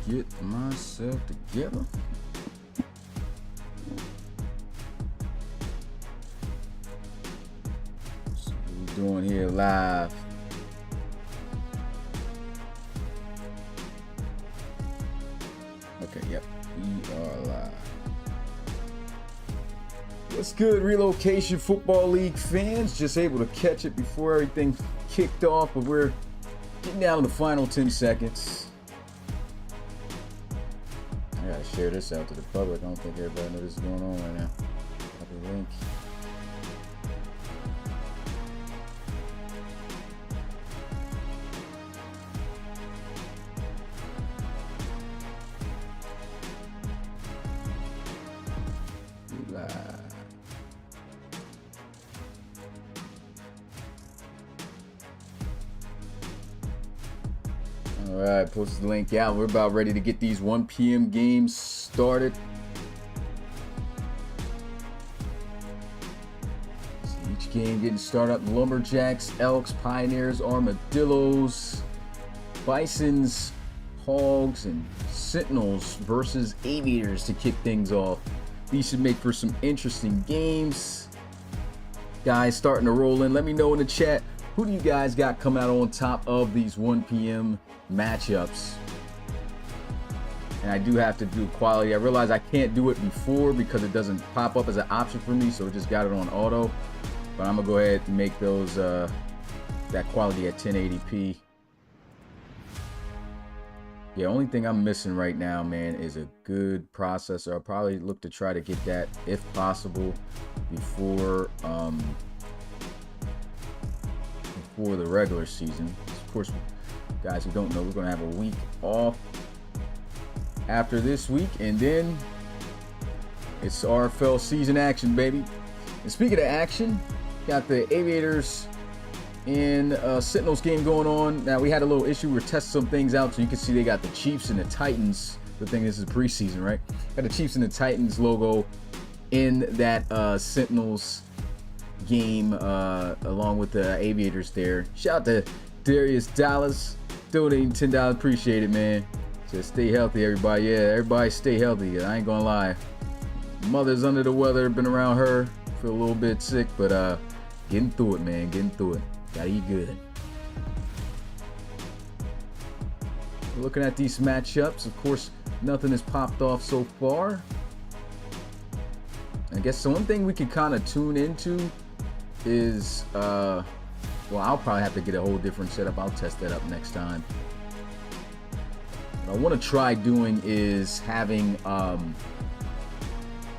get myself together. So what we're doing here live. Okay, yep, we are live. What's good, Relocation Football League fans? Just able to catch it before everything kicked off, but we're getting down to the final 10 seconds. I gotta share this out to the public. I don't think everybody knows this is going on right now. Copy link. All right, post the link out. We're about ready to get these 1 p.m. games started. So each game getting started up. Lumberjacks, Elks, Pioneers, Armadillos, Bisons, Hogs, and Sentinels versus Aviators to kick things off. These should make for some interesting games. Guys starting to roll in. Let me know in the chat, who do you guys got coming out on top of these 1 p.m. matchups? And I do have to do quality. I realize I can't do it before because it doesn't pop up as an option for me, so it just got it on auto. But I'm gonna go ahead and make those that quality at 1080p. Yeah, only thing I'm missing right now, man, is a good processor. I'll probably look to try to get that, if possible, before the regular season. Of course, guys who don't know, we're going to have a week off after this week, and then it's RFL season action, baby. And speaking of action, got the Aviators and Sentinels game going on. Now, we had a little issue. We're testing some things out, so you can see they got the Chiefs and the Titans. The thing, this is preseason, right? Got the Chiefs and the Titans logo in that Sentinels game along with the Aviators there. Shout out to Darius Dallas donating $10. Appreciate it, man. Just stay healthy, everybody. Yeah, everybody stay healthy. I ain't gonna lie, mother's under the weather, been around her, feel a little bit sick, but getting through it, man, getting through it. Gotta eat good. Looking at these matchups, of course, nothing has popped off so far. I guess the one thing we can kind of tune into is, well, I'll probably have to get a whole different setup. I'll test that up next time. What I want to try doing is having,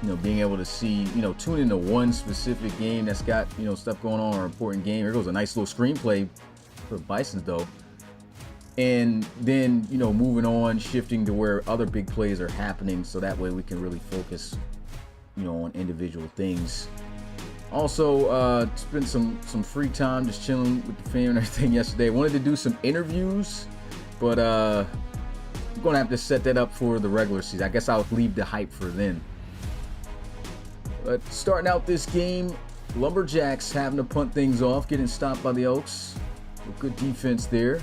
you know, being able to see, you know, tune into one specific game that's got, you know, stuff going on, or important game. Here goes a nice little screenplay for Bisons, though. And then, you know, moving on, shifting to where other big plays are happening, so that way we can really focus, you know, on individual things. Also, spent some free time just chilling with the fam and everything yesterday. Wanted to do some interviews, but I'm gonna have to set that up for the regular season. I guess I'll leave the hype for then. But starting out this game, Lumberjacks having to punt things off, getting stopped by the Elks. Good defense there.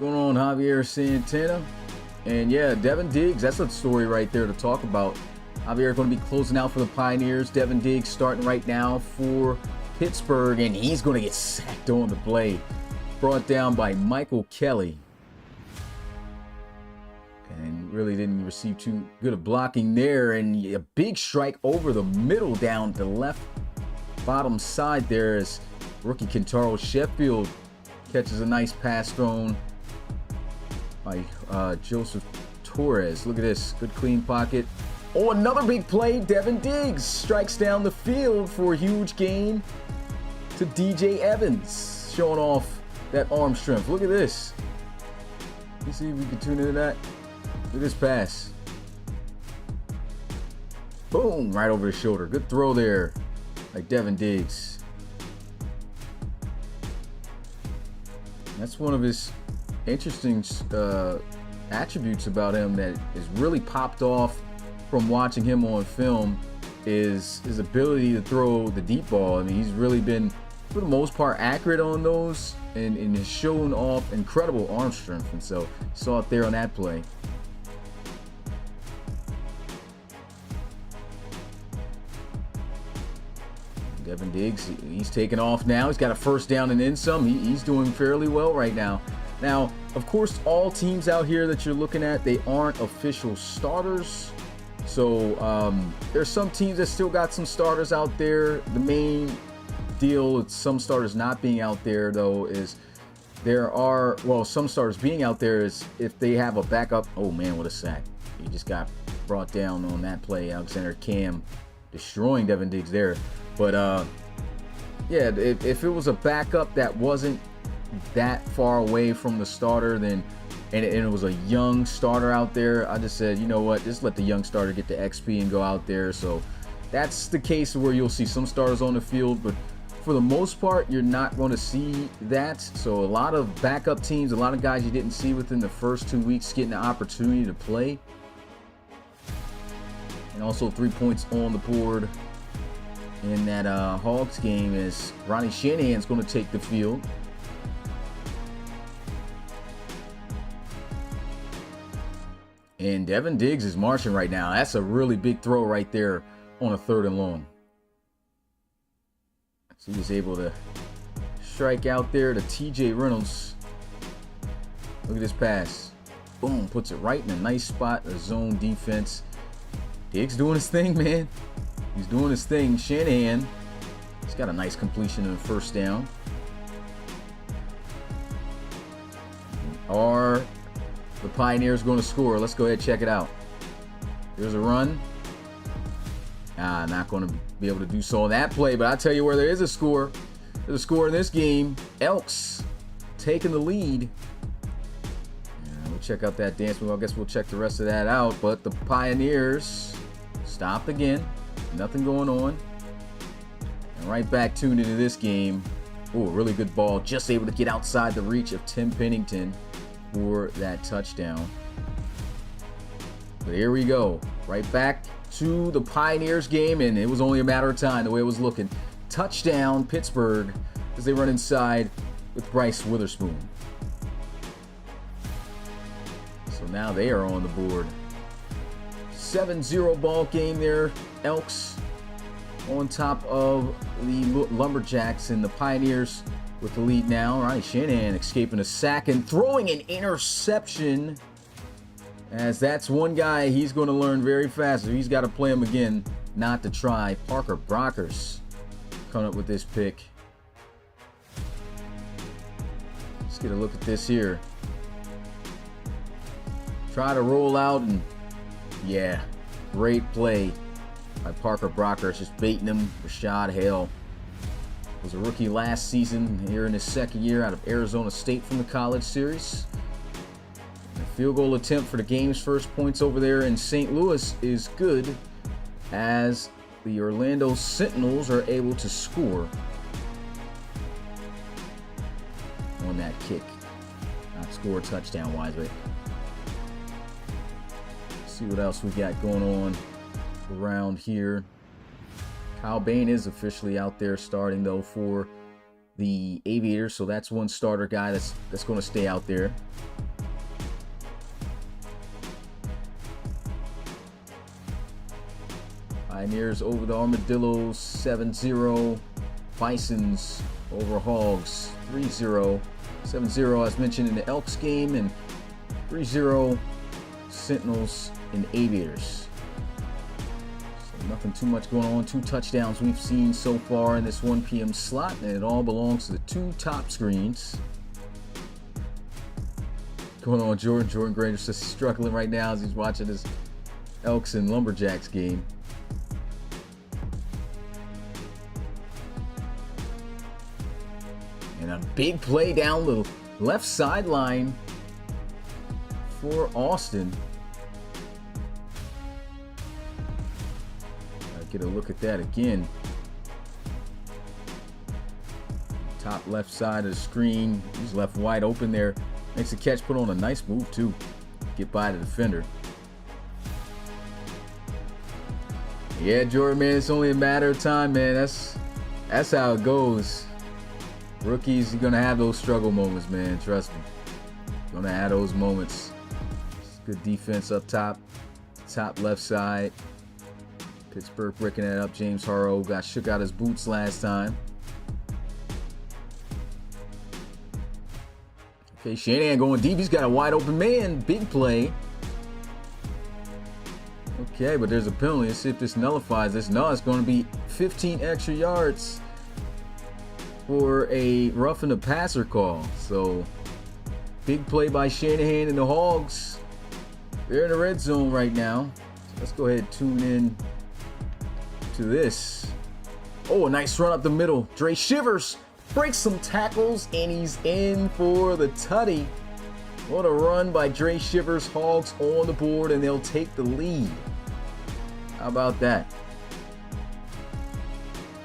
Going on, Javier Santana. And yeah, Devin Diggs, that's a story right there to talk about. Javier going to be closing out for the Pioneers. Devin Diggs starting right now for Pittsburgh, and he's going to get sacked on the play. Brought down by Michael Kelly. And really didn't receive too good of blocking there. And a big strike over the middle down the left bottom side there as rookie Kentaro Sheffield catches a nice pass thrown by Joseph Torres. Look at this. Good clean pocket. Oh, another big play. Devin Diggs strikes down the field for a huge gain to DJ Evans, showing off that arm strength. Look at this. Let's see if we can tune into that. Look at this pass. Boom, right over his shoulder. Good throw there, like Devin Diggs. That's one of his interesting attributes about him that has really popped off from watching him on film, is his ability to throw the deep ball. I mean, he's really been for the most part, accurate on those and has shown off incredible arm strength. And so, saw it there on that play. Devin Diggs, he's taking off now. He's got a first down and then some. He's doing fairly well right now. Now, of course, all teams out here that you're looking at, they aren't official starters. So there's some teams that still got some starters out there. The main deal with some starters not being out there, though, is some starters being out there is if they have a backup. Oh, man, what a sack. He just got brought down on that play. Alexander Cam destroying Devin Diggs there. But, yeah, if it was a backup that wasn't that far away from the starter, then and it was a young starter out there, I just said, you know what, just let the young starter get the XP and go out there. So that's the case where you'll see some starters on the field, but for the most part, you're not going to see that. So a lot of backup teams, a lot of guys you didn't see within the first 2 weeks getting the opportunity to play. And also 3 points on the board in that Hogs game is Ronnie Shanahan's going to take the field. And Devin Diggs is marching right now. That's a really big throw right there on a 3rd and long. So he was able to strike out there to TJ Reynolds. Look at this pass. Boom, puts it right in a nice spot, a zone defense. Diggs doing his thing, man. He's doing his thing. Shanahan, he's got a nice completion and a first down. Are the Pioneers going to score? Let's go ahead and check it out. There's a run. Not going to be able to do so on that play, but I'll tell you where there is a score. There's a score in this game. Elks taking the lead. We'll check out that dance move. I guess we'll check the rest of that out, but the Pioneers stopped again. Nothing going on. And right back tuned into this game. Oh, a really good ball. Just able to get outside the reach of Tim Pennington for that touchdown. But here we go. Right back to the Pioneers game, and it was only a matter of time the way it was looking. Touchdown, Pittsburgh, as they run inside with Bryce Witherspoon. So now they are on the board. 7-0 ball game there. Elks on top of the Lumberjacks, and the Pioneers with the lead now. Ronnie Shanahan escaping a sack and throwing an interception, as that's one guy he's going to learn very fast. He's got to play him again not to try. Parker Brockers coming up with this pick. Let's get a look at this here. Try to roll out, and yeah, great play by Parker Brockers, just baiting him. Rashad Hale was a rookie last season, here in his 2nd year out of Arizona State from the College Series. The field goal attempt for the game's first points over there in St. Louis is good, as the Orlando Sentinels are able to score on that kick. Not score touchdown-wise, but see what else we got going on around here. Kyle Bain is officially out there starting, though, for the Aviators, so that's one starter guy that's going to stay out there. Pioneers over the Armadillos, 7-0. Bisons over Hogs, 3-0. 7-0 as mentioned in the Elks game, and 3-0 Sentinels and Aviators. So nothing too much going on. 2 touchdowns we've seen so far in this 1 p.m. slot, and it all belongs to the 2 top screens. Going on, Jordan Granger's just struggling right now as he's watching this Elks and Lumberjacks game. And a big play down the left sideline for Austin. Gotta get a look at that again. Top left side of the screen. He's left wide open there. Makes the catch, put on a nice move too. Get by the defender. Yeah, Jordan, man, it's only a matter of time, man. That's how it goes. Rookies, you're going to have those struggle moments, man. Trust me. Going to have those moments. Good defense up top. Top left side. Pittsburgh breaking that up. James Harrow got shook out his boots last time. Okay, Shanahan going deep. He's got a wide open man. Big play. Okay, but there's a penalty. Let's see if this nullifies this. No, it's going to be 15 extra yards for a roughing the passer call. So, big play by Shanahan and the Hogs. They're in the red zone right now. So let's go ahead and tune in to this. Oh, a nice run up the middle. Dre Shivers breaks some tackles, and he's in for the tutty. What a run by Dre Shivers. Hogs on the board, and they'll take the lead. How about that?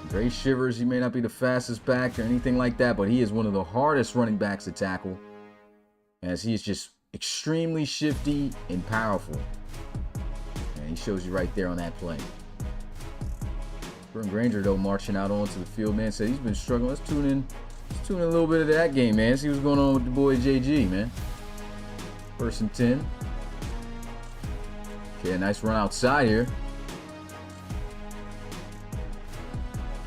Dre Shivers, he may not be the fastest back or anything like that, but he is one of the hardest running backs to tackle, as he is just extremely shifty and powerful. And he shows you right there on that play. Burton Granger, though, marching out onto the field, man. Said he's been struggling. Let's tune in a little bit of that game, man. See what's going on with the boy JG, man. 1st and 10. Okay, a nice run outside here.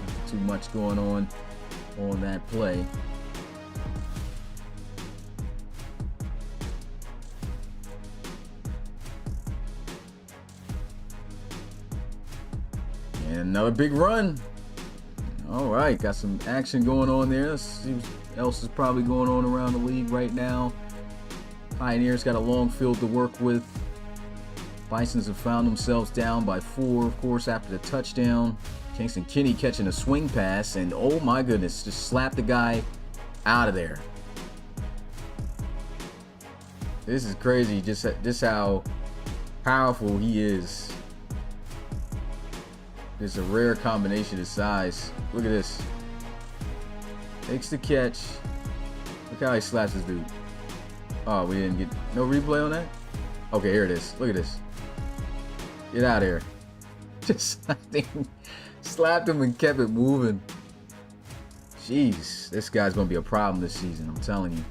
Not too much going on that play. And another big run. All right, got some action going on there. Let's see what else is probably going on around the league right now. Pioneers got a long field to work with. Bisons have found themselves down by 4, of course, after the touchdown. Kingston Kinney catching a swing pass, and oh my goodness, just slapped the guy out of there. This is crazy, just how powerful he is. It's a rare combination of size. Look at this. Takes the catch. Look how he slaps this dude. Oh, we didn't get no replay on that? Okay, here it is. Look at this. Get out of here. Just slapped him and kept it moving. Jeez, this guy's going to be a problem this season, I'm telling you.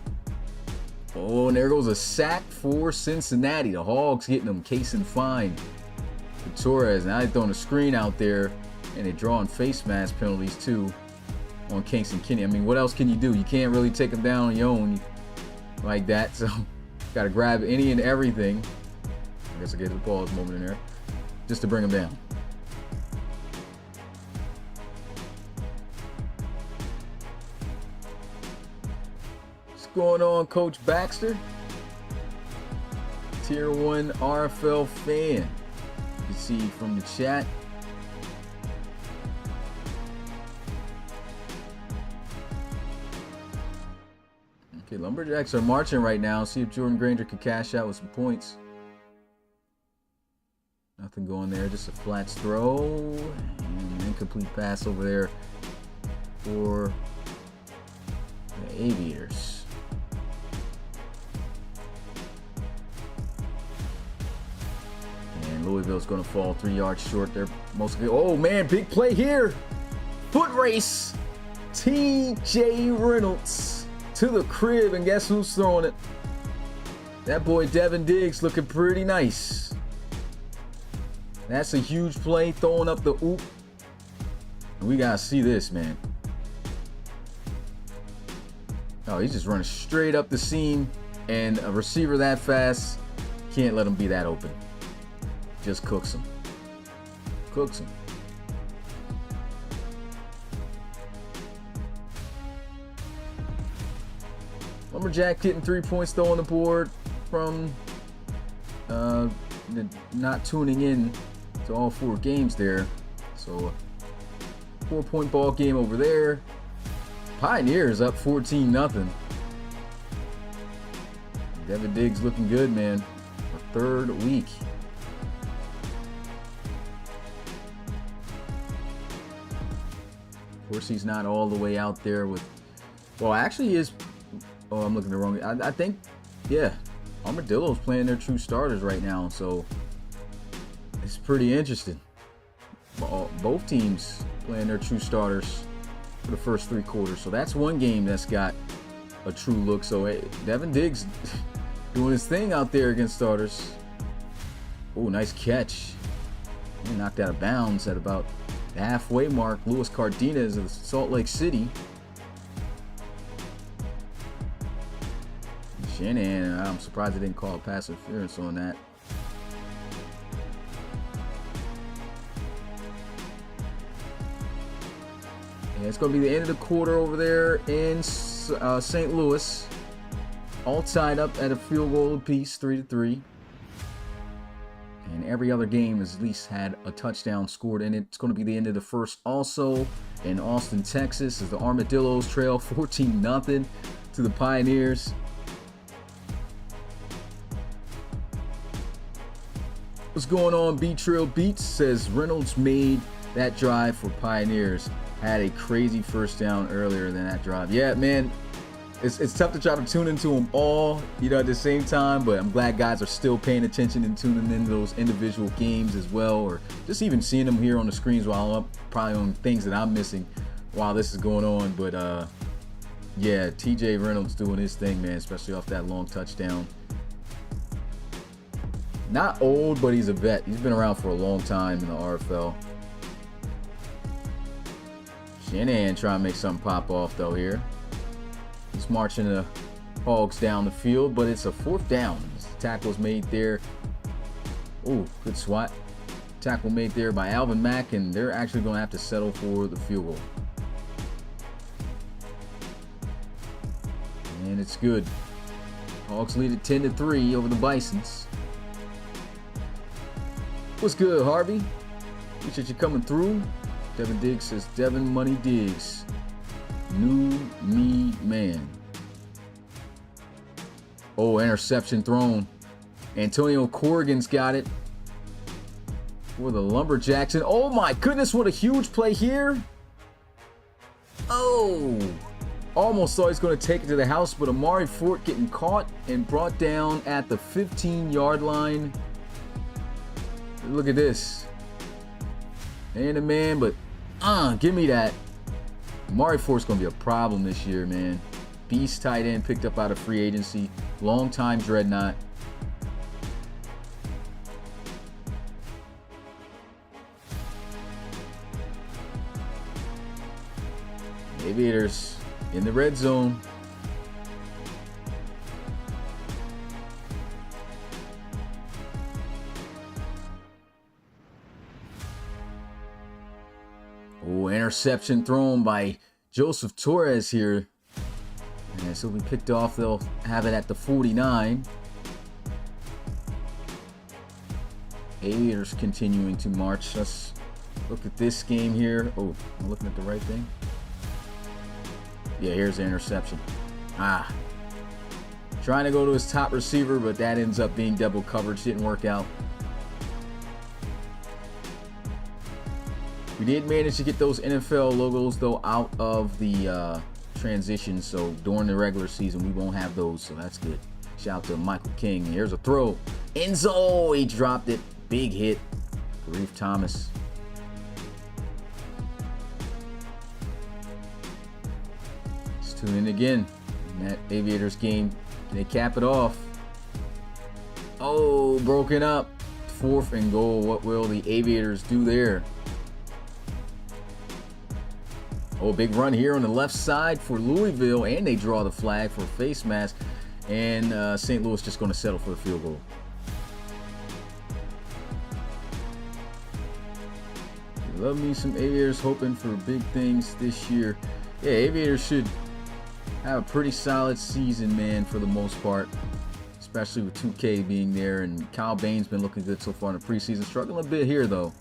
Oh, and there goes a sack for Cincinnati. The Hogs getting them case and fine. For Torres. Now they're throwing a screen out there, and they're drawing face mask penalties too on Kingston Kinney. I mean, what else can you do? You can't really take them down on your own like that, so got to grab any and everything. I guess I gave the pause moment in there just to bring them down. What's going on, Coach Baxter? Tier 1 RFL fan. You can see from the chat. Okay, Lumberjacks are marching right now. See if Jordan Granger can cash out with some points. Nothing going there, just a flats throw. And an incomplete pass over there for the Aviators. And Louisville's going to fall 3 yards short. They're mostly. Oh man, big play here. Foot race. TJ Reynolds to the crib, and guess who's throwing it? That boy Devin Diggs looking pretty nice. That's a huge play, throwing up the oop. And we gotta see this, man. Oh, he's just running straight up the seam, and a receiver that fast can't let him be that open. Just cooks him. Cooks him. Lumberjack getting 3 points though on the board from not tuning in to all 4 games there. So 4-point ball game over there. Pioneers up 14-0. Devin Diggs looking good, man. A third week. Of course, he's not all the way out there with. Well, actually, he is. Oh, I'm looking the wrong. I think, yeah, Armadillo's playing their true starters right now, so it's pretty interesting. Both teams playing their true starters. for the first 3 quarters. So that's one game that's got a true look. So hey, Devin Diggs doing his thing out there against starters. Oh, nice catch. He knocked out of bounds at about the halfway mark. Luis Cardenas of Salt Lake City. Shanahan, I'm surprised they didn't call a pass interference on that. And it's going to be the end of the quarter over there in St. Louis. All tied up at a field goal apiece, 3-3. And every other game has at least had a touchdown scored in it. It's going to be the end of the first also in Austin, Texas, as the Armadillos trail 14-0 to the Pioneers. What's going on, B-Trail Beats? Says Reynolds made that drive for Pioneers. Had a crazy first down earlier than that drive. Yeah, man. It's tough to try to tune into them all, at the same time, but I'm glad guys are still paying attention and tuning into those individual games as well, or just even seeing them here on the screens while I'm up, probably on things that I'm missing while this is going on. But yeah, TJ Reynolds doing his thing, man, especially off that long touchdown. Not old, but he's a vet. He's been around for a long time in the RFL. Shanahan trying to make something pop off though here. He's marching the Hogs down the field, but it's a 4th down. Tackle's made there. Ooh, good swat. Tackle made there by Alvin Mack, and they're actually going to have to settle for the field goal. And it's good. Hogs lead at 10-3 over the Bisons. What's good, Harvey? Appreciate you coming through. Devin Diggs says, Devin Money Diggs. New me man. Oh, interception thrown. Antonio Corrigan's got it for the Lumberjacks. And oh my goodness, what a huge play here. Oh, almost thought he's going to take it to the house, but Amari Fort getting caught and brought down at the 15-yard line. Look at this. And a man, but give me that. Amari Fort's going to be a problem this year, man. Beast tight end picked up out of free agency. Long-time dreadnought. Aviators in the red zone. Oh, interception thrown by Joseph Torres here. And so we picked off. They'll have it at the 49. Aviators continuing to march. Let's look at this game here. Oh, I'm looking at the right thing. Yeah, here's the interception. Trying to go to his top receiver, but that ends up being double coverage. Didn't work out. We did manage to get those NFL logos, though, out of the transition. So during the regular season, we won't have those. So that's good. Shout out to Michael King. Here's a throw. Enzo, he dropped it. Big hit. Kareem Thomas. Let's tune in again. In that Aviators game, they cap it off. Oh, broken up. 4th and goal. What will the Aviators do there? Oh, big run here on the left side for Louisville, and they draw the flag for a face mask. And St. Louis just going to settle for the field goal. Love me some Aviators, hoping for big things this year. Yeah, Aviators should have a pretty solid season, man, for the most part. Especially with 2K being there, and Kyle Bain's been looking good so far in the preseason. Struggling a bit here, though.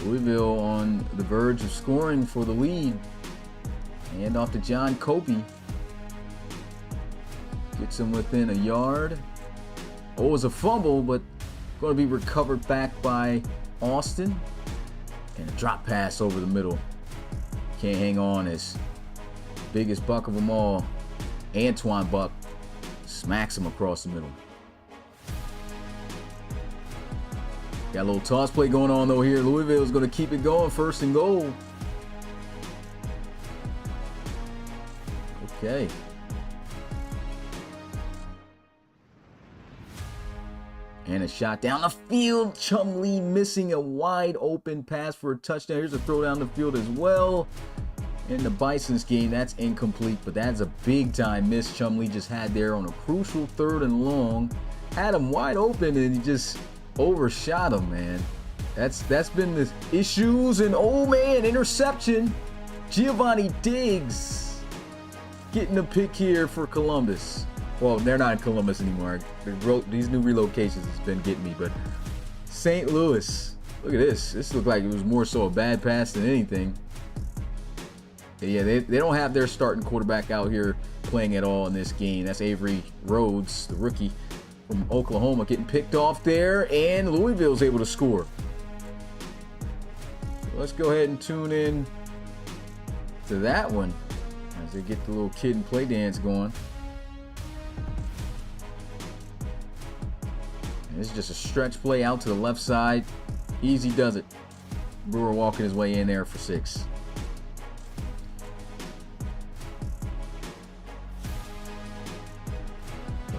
Louisville on the verge of scoring for the lead. Hand off to John Copey. Gets him within a yard. Oh, it was a fumble, but going to be recovered back by Austin. And a drop pass over the middle. Can't hang on as biggest buck of them all, Antoine Buck, smacks him across the middle. Got a little toss play going on though here. Louisville's going to keep it going. 1st and goal. Okay. And a shot down the field. Chumlee missing a wide open pass for a touchdown. Here's a throw down the field as well. In the Bison's game, that's incomplete, but that's a big time miss Chumlee just had there on a crucial 3rd and long. Had him wide open and he just overshot him, man. That's been the issues. And oh man, interception. Giovanni Diggs getting the pick here for Columbus. Well, they're not in Columbus anymore. These new relocations has been getting me, but St. Louis. Look at this. This looked like it was more so a bad pass than anything. Yeah, they don't have their starting quarterback out here playing at all in this game. That's Avery Rhodes, the rookie from Oklahoma, getting picked off there, and Louisville's able to score. So let's go ahead and tune in to that one as they get the little kid and play dance going. And this is just a stretch play out to the left side. Easy does it. Brewer walking his way in there for 6.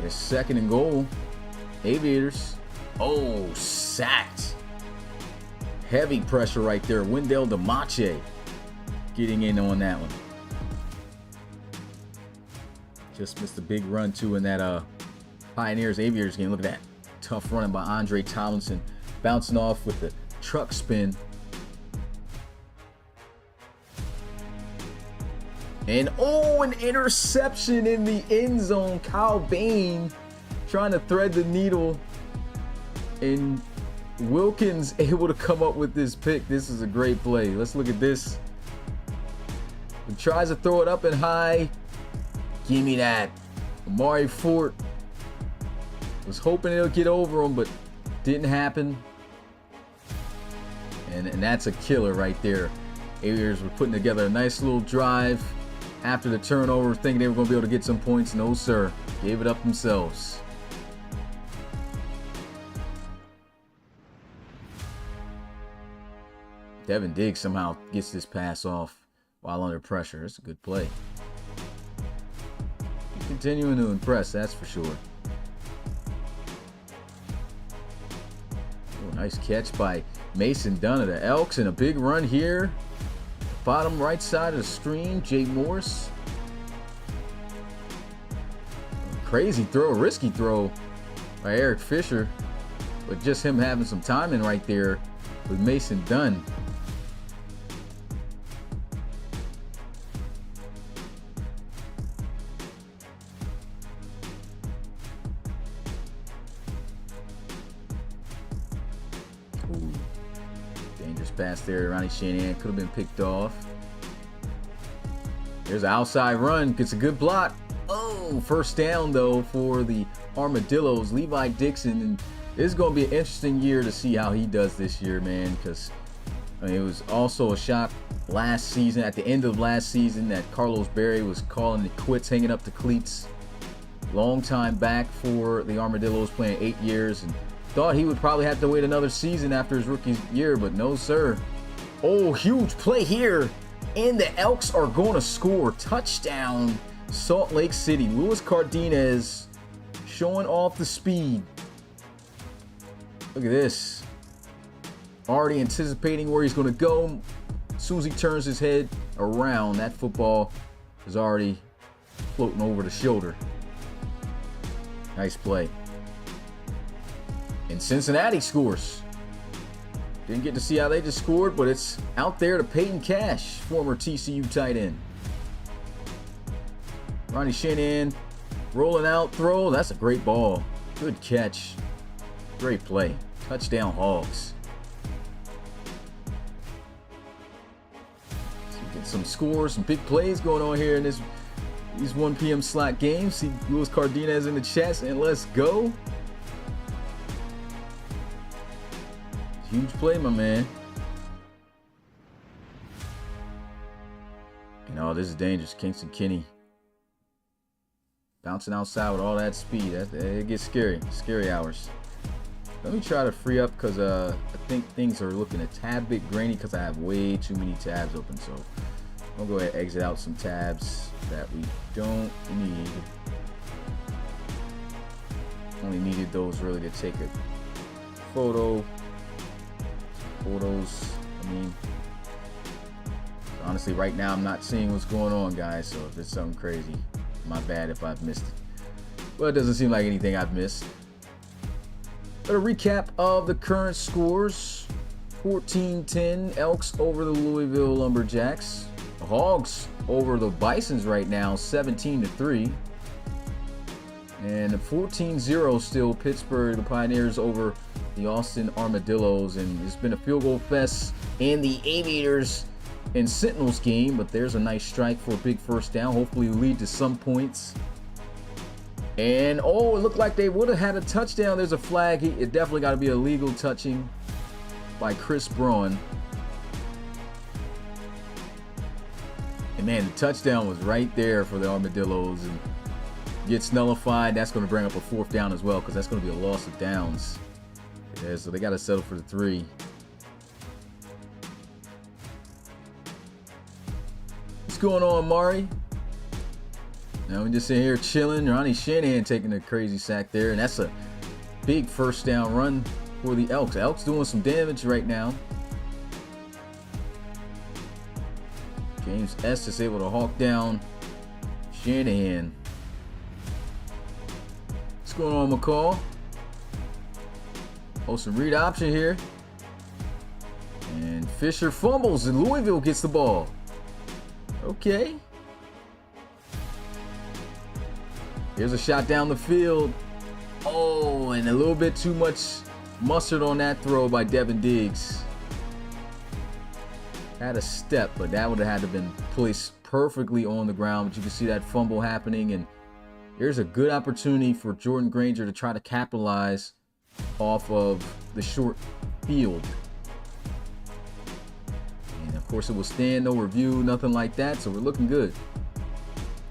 It's 2nd and goal. Aviators. Oh, sacked. Heavy pressure right there. Wendell DeMache getting in on that one. Just missed a big run too in that Pioneers Aviators game. Look at that. Tough running by Andre Tomlinson. Bouncing off with the truck spin. And oh, an interception in the end zone. Kyle Bain trying to thread the needle. And Wilkins able to come up with this pick. This is a great play. Let's look at this. He tries to throw it up and high. Give me that. Amari Fort was hoping it'll get over him, but didn't happen. And that's a killer right there. Aviators were putting together a nice little drive. After the turnover, thinking they were going to be able to get some points. No, sir. Gave it up themselves. Devin Diggs somehow gets this pass off while under pressure. It's a good play. He's continuing to impress, that's for sure. Oh, nice catch by Mason Dunn of the Elks, and a big run here. Bottom right side of the screen, Jay Morse. Crazy throw, risky throw by Eric Fisher. But just him having some timing right there with Mason Dunn. Ooh. Dangerous pass there. Ronnie Shanahan could have been picked off. There's an outside run. Gets a good block. Oh, 1st down, though, for the Armadillos. Levi Dixon. And this is going to be an interesting year to see how he does this year, man. Because it was also a shot last season, at the end of last season, that Carlos Berry was calling it quits, hanging up the cleats. Long time back for the Armadillos, playing 8 years. And thought he would probably have to wait another season after his rookie year, but no, sir. Oh, huge play here. And the Elks are going to score. Touchdown, Salt Lake City. Luis Cardenas showing off the speed. Look at this. Already anticipating where he's going to go. As soon as he turns his head around, that football is already floating over the shoulder. Nice play. And Cincinnati scores. Didn't get to see how they just scored, but it's out there to Peyton Cash, former TCU tight end. Ronnie Shanahan rolling out, throw. That's a great ball. Good catch. Great play. Touchdown, Hogs. So we get some scores, some big plays going on here in these 1 p.m. slot games. See Luis Cardenas in the chat, and let's go. Huge play, my man. And oh, this is dangerous. Kingston Kinney bouncing outside with all that speed. It gets scary. Scary hours. Let me try to free up because I think things are looking a tad bit grainy because I have way too many tabs open. So I'll go ahead and exit out some tabs that we don't need. Only needed those really to take a photos. I mean, honestly, right now I'm not seeing what's going on, guys. So if it's something crazy, my bad if I've missed it. Well, it doesn't seem like anything I've missed. But a recap of the current scores: 14-10 Elks over the Louisville Lumberjacks. The Hogs over the Bisons right now, 17-3. And 14-0 still Pittsburgh, the Pioneers over the Austin Armadillos. And it's been a field goal fest in the Aviators and Sentinels game, but there's a nice strike for a big first down. Hopefully lead to some points. And oh, it looked like they would have had a touchdown. There's a flag. It definitely got to be a legal touching by Chris Braun. And man, the touchdown was right there for the Armadillos, and gets nullified. That's going to bring up a fourth down as well, because that's going to be a loss of downs. Yeah, so they got to settle for the 3. What's going on, Mari? Now we just sitting here chilling. Ronnie Shanahan taking a crazy sack there, and that's a big first down run for the Elks. Elks doing some damage right now. James Estes able to hawk down Shanahan. What's going on, McCall? Oh, some read option here. And Fisher fumbles, and Louisville gets the ball. Okay. Here's a shot down the field. Oh, and a little bit too much mustard on that throw by Devin Diggs. Had a step, but that would have had to have been placed perfectly on the ground. But you can see that fumble happening, and here's a good opportunity for Jordan Granger to try to capitalize off of the short field. And of course it will stand, no review, nothing like that, so we're looking good.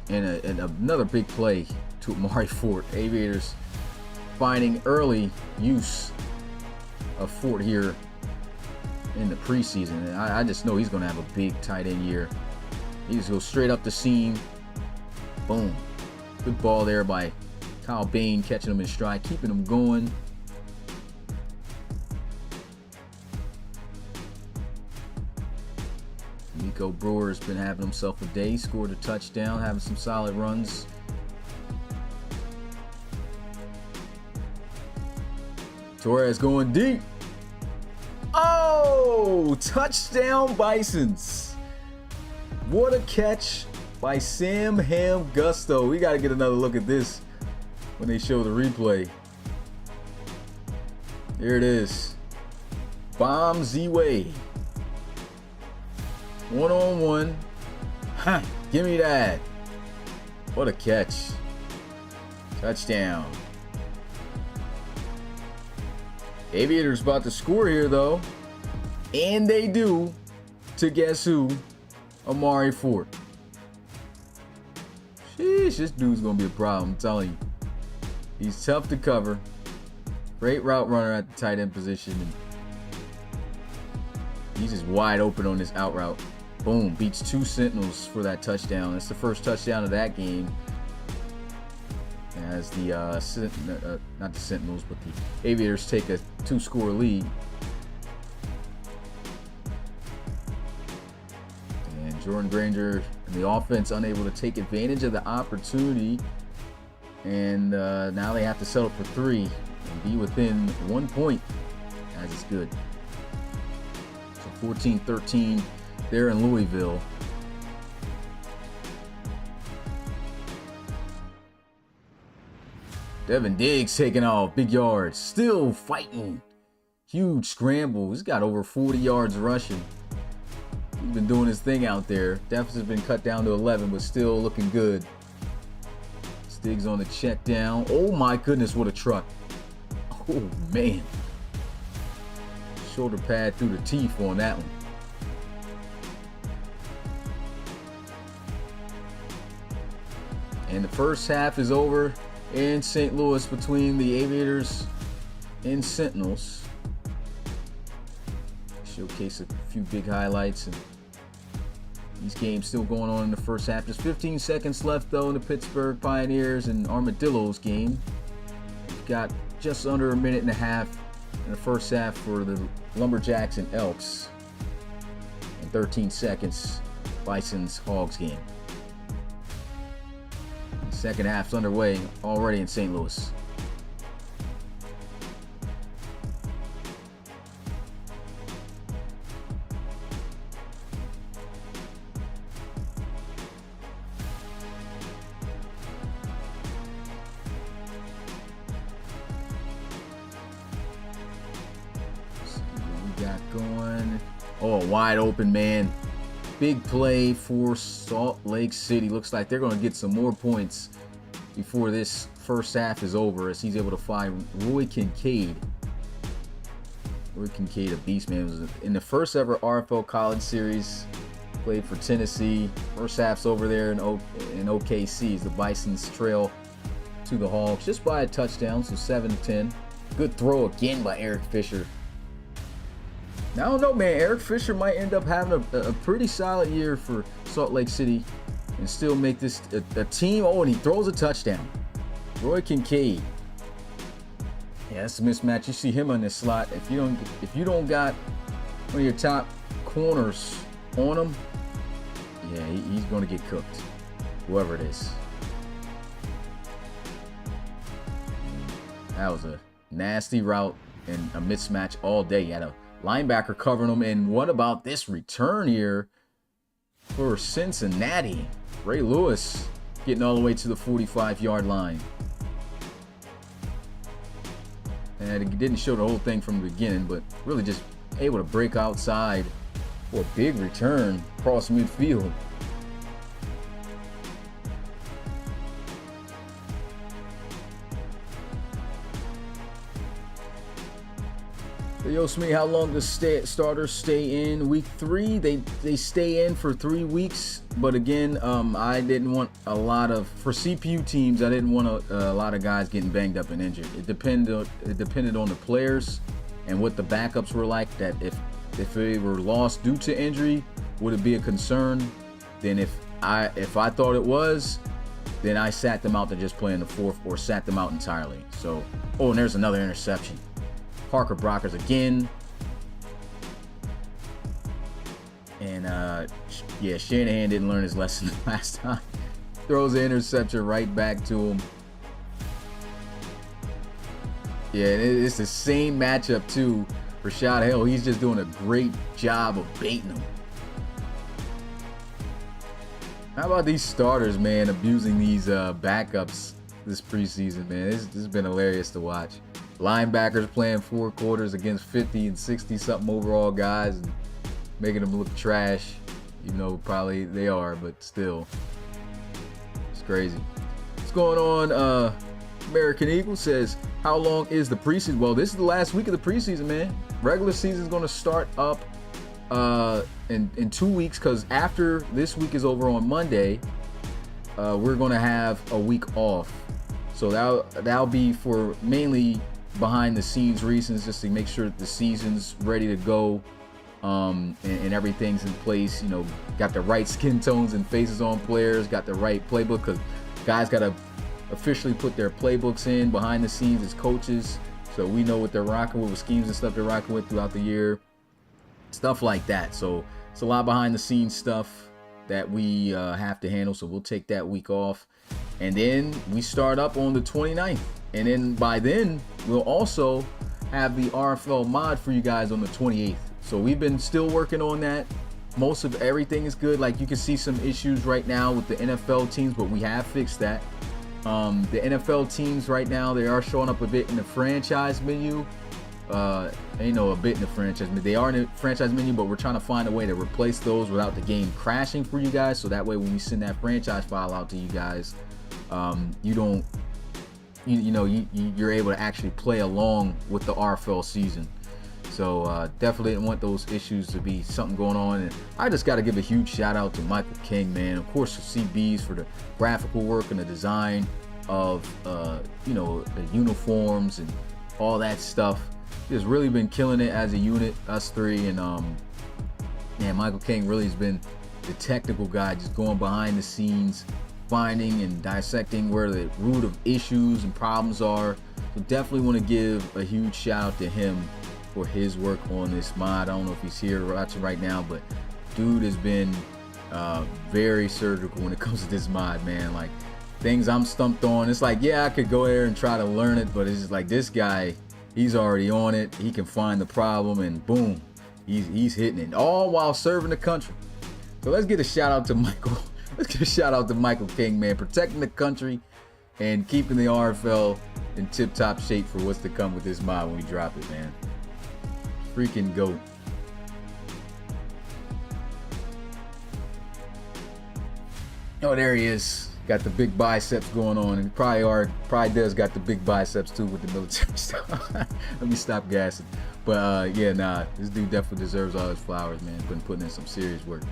And another big play to Amari Fort. Aviators finding early use of Fort here in the preseason. And I just know he's going to have a big tight end year. He just goes straight up the seam. Boom. Good ball there by Kyle Bain, catching him in stride, keeping him going. Nico Brewer's been having himself a day. He scored a touchdown, having some solid runs. Torres going deep. Oh, touchdown Bisons. What a catch by Sam Ham Gusto. We got to get another look at this when they show the replay. Here it is. Bomb Z-Way. One-on-one. Ha! Give me that. What a catch. Touchdown. Aviators about to score here, though. And they do. To guess who? Amari Fort. Sheesh, this dude's going to be a problem, I'm telling you. He's tough to cover. Great route runner at the tight end position. And he's just wide open on this out route. Boom, beats 2 Sentinels for that touchdown. That's the first touchdown of that game. As the, not the Sentinels, but the Aviators take a 2-score lead. And Jordan Granger and the offense unable to take advantage of the opportunity. And now they have to settle for 3 and be within 1 point, as it's good. So 14-13 there in Louisville. Devin Diggs taking off, big yards, still fighting. Huge scramble. He's got over 40 yards rushing. He's been doing his thing out there. Deficit's been cut down to 11, but still looking good. Diggs on the check down. Oh my goodness, what a truck. Oh man. Shoulder pad through the teeth on that one. And the first half is over in St. Louis between the Aviators in Sentinels. Showcase a few big highlights, and these games still going on in the first half. There's 15 seconds left though in the Pittsburgh Pioneers and Armadillos game. We've got just under a minute and a half in the first half for the Lumberjacks and Elks, and 13 seconds Bison's Hogs game. The second half's underway already in St. Louis. Got going. Oh, wide open man. Big play for Salt Lake City. Looks like they're going to get some more points before this first half is over, as he's able to find Roy Kincaid. Roy Kincaid, a beast, man. Was in the first ever RFL College Series. Played for Tennessee. First half's over there in OKC as the Bisons trail to the Hogs just by a touchdown, so 7-10. Good throw again by Eric Fisher. I don't know, man. Eric Fisher might end up having a pretty solid year for Salt Lake City and still make this a team. Oh, and he throws a touchdown. Roy Kincaid. Yeah, that's a mismatch. You see him on this slot. If you don't got one of your top corners on him, yeah, he's going to get cooked, whoever it is. That was a nasty route and a mismatch all day. You had a linebacker covering him. And what about this return here for Cincinnati? Ray Lewis getting all the way to the 45-yard line. And it didn't show the whole thing from the beginning, but really just able to break outside for a big return across midfield. Yo, Smee, how long does starters stay in week 3? They stay in for 3 weeks, but again, I didn't want a lot of, for CPU teams, I didn't want a lot of guys getting banged up and injured. It depended on the players and what the backups were like. That if they were lost due to injury, would it be a concern? Then if I thought it was, then I sat them out to just play in the fourth or sat them out entirely. So, oh, and there's another interception. Parker Brockers again. And yeah, Shanahan didn't learn his lesson last time. Throws the interception right back to him. Yeah, it's the same matchup too. Rashad Hill, he's just doing a great job of baiting him. How about these starters, man, abusing these backups this preseason, man? This has been hilarious to watch. Linebackers playing 4 quarters against 50 and 60 something overall guys and making them look trash. You know, probably they are, but still, it's crazy. What's going on? American Eagle says, how long is the preseason? Well, this is the last week of the preseason, man. Regular season is going to start up in 2 weeks, because after this week is over on Monday, we're going to have a week off. So that'll be for mainly behind the scenes reasons, just to make sure that the season's ready to go, and everything's in place. You know, got the right skin tones and faces on players, got the right playbook, because guys got to officially put their playbooks in behind the scenes as coaches, so we know what they're rocking with schemes and stuff they're rocking with throughout the year, stuff like that. So it's a lot behind the scenes stuff that we have to handle, so we'll take that week off, and then we start up on the 29th. And then by then, we'll also have the RFL mod for you guys on the 28th. So we've been still working on that. Most of everything is good. Like, you can see some issues right now with the NFL teams, but we have fixed that. The NFL teams right now, they are showing up a bit in the franchise menu. A bit in the franchise menu. They are in the franchise menu, but we're trying to find a way to replace those without the game crashing for you guys. So that way, when we send that franchise file out to you guys, you're able to actually play along with the RFL season. So definitely didn't want those issues to be something going on. And I just got to give a huge shout out to Michael King, man. Of course, to CBs for the graphical work and the design of the uniforms and all that stuff. Just really been killing it as a unit, us three, and man, Michael King really has been the technical guy, just going behind the scenes, finding and dissecting where the root of issues and problems are. So definitely want to give a huge shout out to him for his work on this mod. I don't know if he's here watching right now, but dude has been very surgical when it comes to this mod, man. Like, things I'm stumped on, it's like, yeah, I could go there and try to learn it, but it's just like, this guy, he's already on it. He can find the problem, and boom, he's hitting it, all while serving the country. So let's get a shout out to Michael. Let's give a shout out to Michael King, man, protecting the country and keeping the RFL in tip-top shape for what's to come with this mod when we drop it, man. Freaking GOAT. Oh, there he is. Got the big biceps going on, and probably does got the big biceps too with the military stuff. Let me stop gassing. But yeah, nah, this dude definitely deserves all his flowers, man. Been putting in some serious work.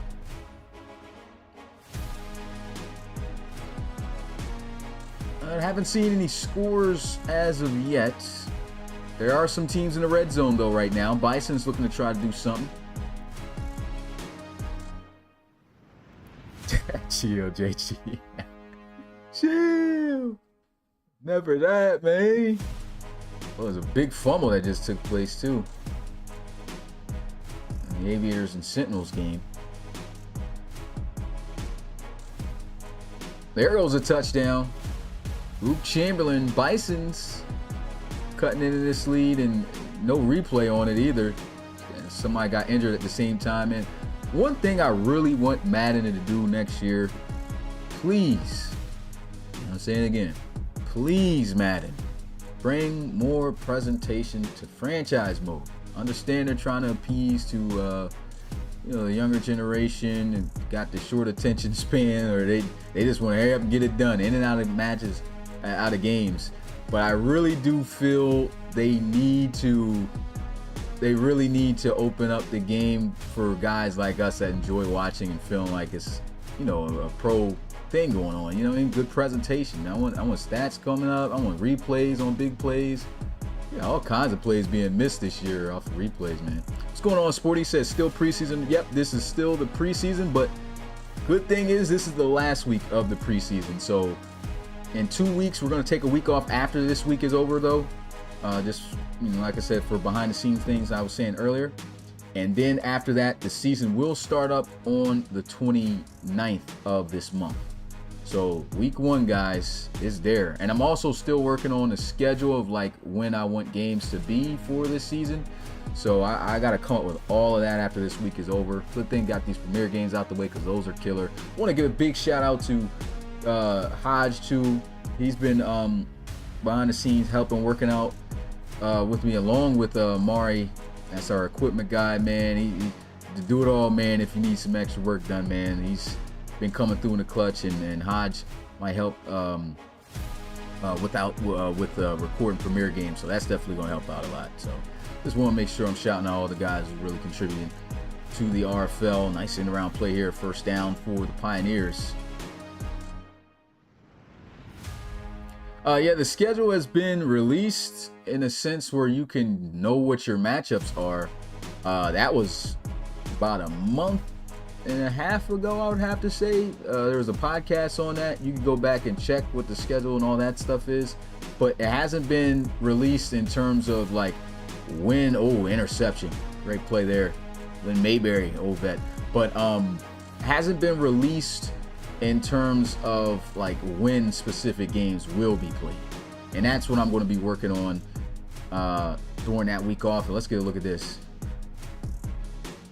I haven't seen any scores as of yet. There are some teams in the red zone though right now. Bison's looking to try to do something. Chill, JG. Chill. Never that, man. Well, there's a big fumble that just took place too. In the Aviators and Sentinels game. There goes a touchdown. Luke Chamberlain, Bison's cutting into this lead, and no replay on it either. And somebody got injured at the same time. And one thing I really want Madden to do next year, please, I'm saying it again, please, Madden, bring more presentation to franchise mode. Understand they're trying to appease to the younger generation and got the short attention span, or they just want to hurry up and get it done, in and out of matches, out of games. But I really do feel they really need to open up the game for guys like us that enjoy watching and feeling like it's, a pro thing going on. Good presentation. I want stats coming up. I want replays on big plays. Yeah, all kinds of plays being missed this year off of replays, man. What's going on, Sporty? Says still preseason. Yep, this is still the preseason, but good thing is this is the last week of the preseason. So in 2 weeks, we're going to take a week off after this week is over, though. Just, like I said, for behind the scenes things I was saying earlier. And then after that, the season will start up on the 29th of this month. So week 1, guys, is there. And I'm also still working on the schedule of like when I want games to be for this season. So I got to come up with all of that after this week is over. Good thing got these premier games out the way, because those are killer. I want to give a big shout out to Hodge too. He's been behind the scenes helping, working out with me, along with Mari. That's our equipment guy, man. He to do it all, man. If you need some extra work done, man, he's been coming through in the clutch, and Hodge might help with recording premiere games. So that's definitely going to help out a lot. So just want to make sure I'm shouting out all the guys who really contributing to the RFL. Nice in around play here, first down for the Pioneers. Yeah, the schedule has been released in a sense where you can know what your matchups are. That was about a month and a half ago, I would have to say. There was a podcast on that. You can go back and check what the schedule and all that stuff is. But it hasn't been released in terms of like when, interception. Great play there. Lynn Mayberry, old vet. But hasn't been released in terms of like when specific games will be played. And that's what I'm going to be working on during that week off. Let's get a look at this.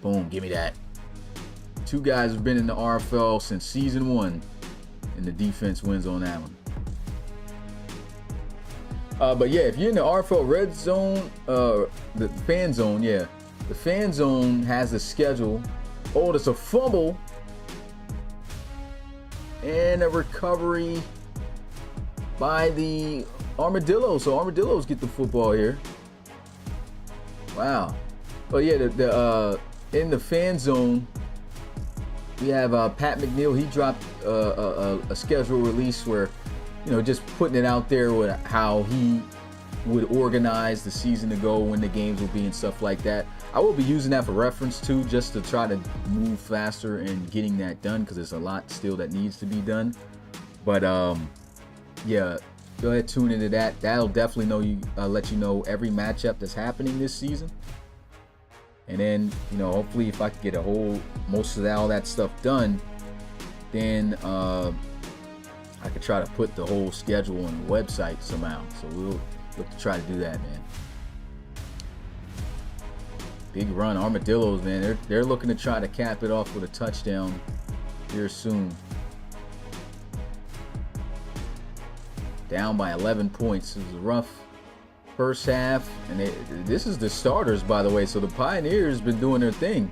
Boom, give me that. 2 guys have been in the RFL since season 1, and the defense wins on that one. But yeah, if you're in the RFL red zone, the fan zone, yeah, the fan zone has a schedule. Oh, there's a fumble and a recovery by the Armadillos. So Armadillos get the football here. Wow. Oh yeah, in the fan zone, we have Pat McNeil. He dropped a schedule release where, just putting it out there with how he would organize the season to go, when the games will be and stuff like that. I will be using that for reference too, just to try to move faster and getting that done, because there's a lot still that needs to be done. But yeah, go ahead, tune into that. That'll definitely let you know every matchup that's happening this season. And then, you know, hopefully if I could get most of all that stuff done, then I could try to put the whole schedule on the website somehow. So we'll look to try to do that, man. Big run, Armadillos, man. They're looking to try to cap it off with a touchdown here soon. Down by 11 points. It was a rough first half, and this is the starters, by the way, so the Pioneers been doing their thing.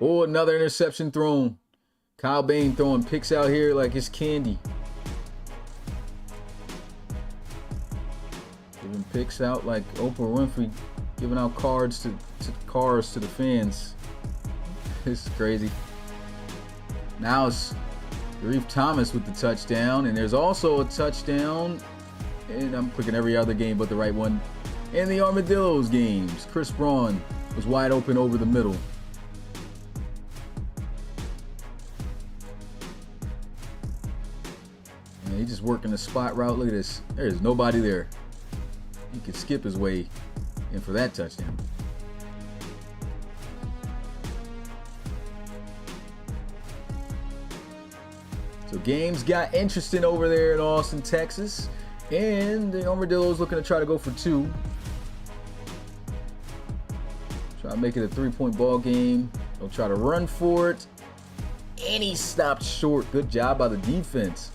Oh, another interception thrown. Kyle Bain throwing picks out here like it's candy. Giving picks out like Oprah Winfrey giving out cars to the fans. This is crazy. Now it's Reef Thomas with the touchdown, and there's also a touchdown, and I'm clicking every other game but the right one, in the Armadillos games. Chris Braun was wide open over the middle. And he's just working the spot route. Look at this. There's nobody there. He could skip his way in for that touchdown. So games got interesting over there in Austin, Texas, and the Armadillos looking to try to go for 2. Try to make it a 3-point ball game. They'll try to run for it, and he stopped short. Good job by the defense.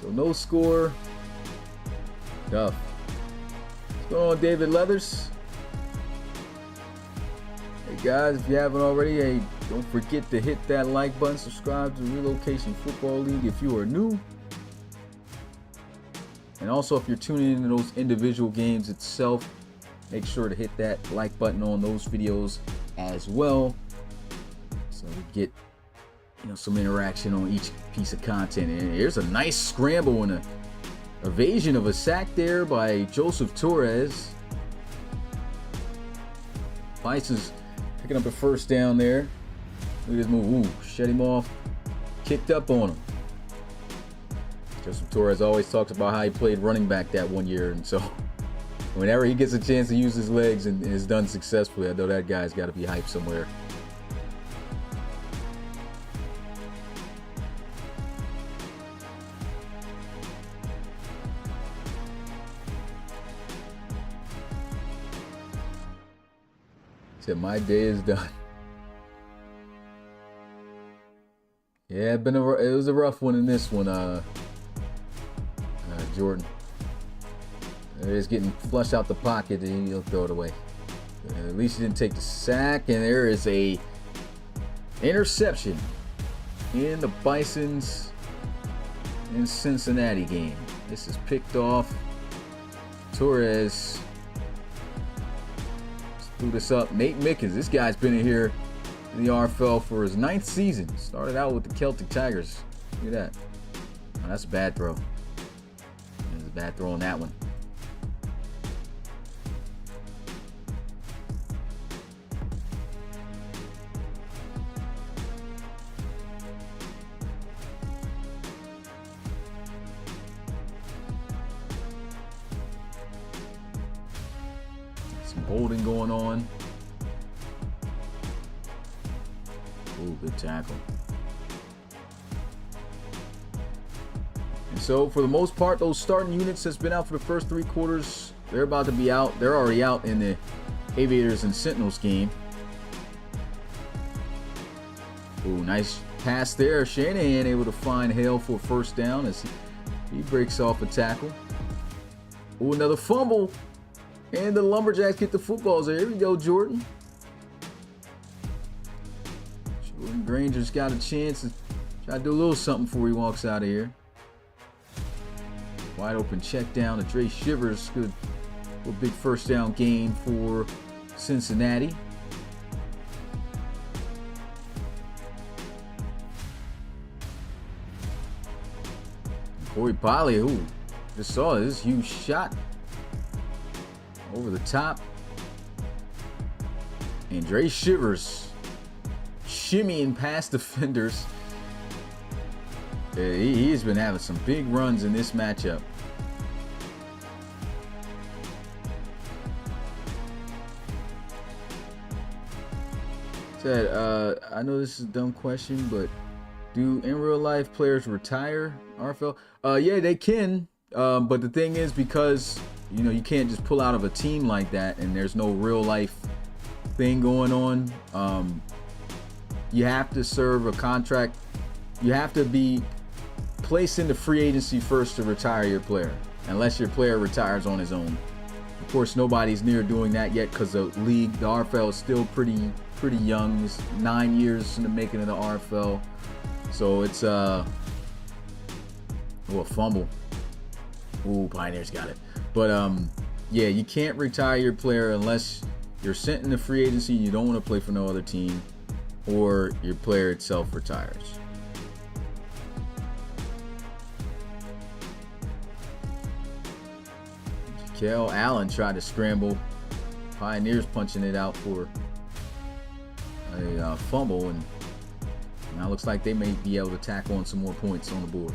So no score. Tough. What's going on, David Leathers? Hey guys, if you haven't already, hey, don't forget to hit that like button, subscribe to Relocation Football League if you are new. And also, if you're tuning into those individual games itself, make sure to hit that like button on those videos as well, so we get, you know, some interaction on each piece of content. And here's a nice scramble and a evasion of a sack there by Joseph Torres. Bison's picking up a first down there. Look at this move. Ooh, shut him off. Kicked up on him. Joseph Torres always talks about how he played running back that one year, and so whenever he gets a chance to use his legs and is done successfully, I know that guy's got to be hyped somewhere. Said my day is done. Yeah, it was a rough one in this one, Jordan. He's getting flushed out the pocket and he'll throw it away. At least he didn't take the sack, and there is a interception in the Bisons in Cincinnati game. This is picked off. Torres threw this up. Nate Mickens, this guy's been in here in the RFL for his 9th season. Started out with the Celtic Tigers. Look at that. Oh, that's a bad throw. There's a bad throw on that one. Some holding going on. Ooh, good tackle. And so, for the most part, those starting units that's been out for the first 3 quarters, they're about to be out. They're already out in the Aviators and Sentinels game. Ooh, nice pass there. Shanahan able to find Hale for a first down as he breaks off a tackle. Ooh, another fumble. And the Lumberjacks get the footballs there. Here we go, Jordan. Jordan Granger's got a chance to try to do a little something before he walks out of here. Wide open check down to Dre Shivers. Good A big first down gain for Cincinnati. Corey Polley, who just saw this huge shot over the top. And Dre Shivers shimmying past defenders. He's been having some big runs in this matchup. Said, I know this is a dumb question, but do in real life players retire RFL? Yeah, they can. But the thing is, because you can't just pull out of a team like that, and there's no real life thing going on. You have to serve a contract. You have to be placed into free agency first to retire your player, unless your player retires on his own. Of course, nobody's near doing that yet because the league, the RFL, is still pretty young. It's 9 years in the making of the RFL. So it's a fumble. Ooh, Pioneers got it. But yeah, you can't retire your player unless you're sent into free agency and you don't want to play for no other team, or your player itself retires. Kel Allen tried to scramble. Pioneers punching it out for a fumble, and now it looks like they may be able to tack on some more points on the board.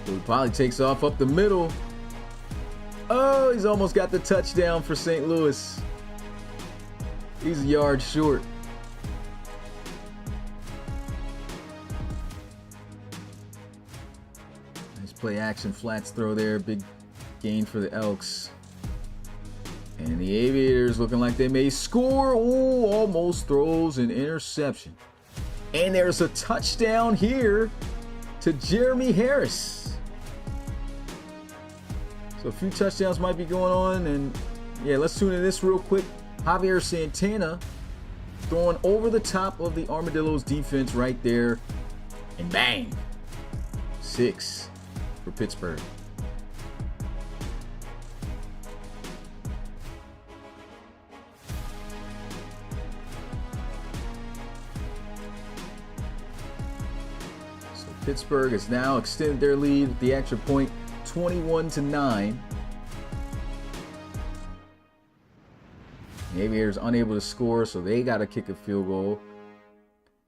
So Polley takes off up the middle. Oh, he's almost got the touchdown for St. Louis. He's a yard short. Nice play action flats throw there. Big gain for the Elks. And the Aviators looking like they may score. Ooh, almost throws an interception. And there's a touchdown here to Jeremy Harris. So a few touchdowns might be going on. And yeah, let's tune in this real quick. Javier Santana throwing over the top of the Armadillos defense right there. And bang. 6 for Pittsburgh. Pittsburgh has now extended their lead with the extra point, 21-9. The Aviators unable to score, so they got to kick a field goal.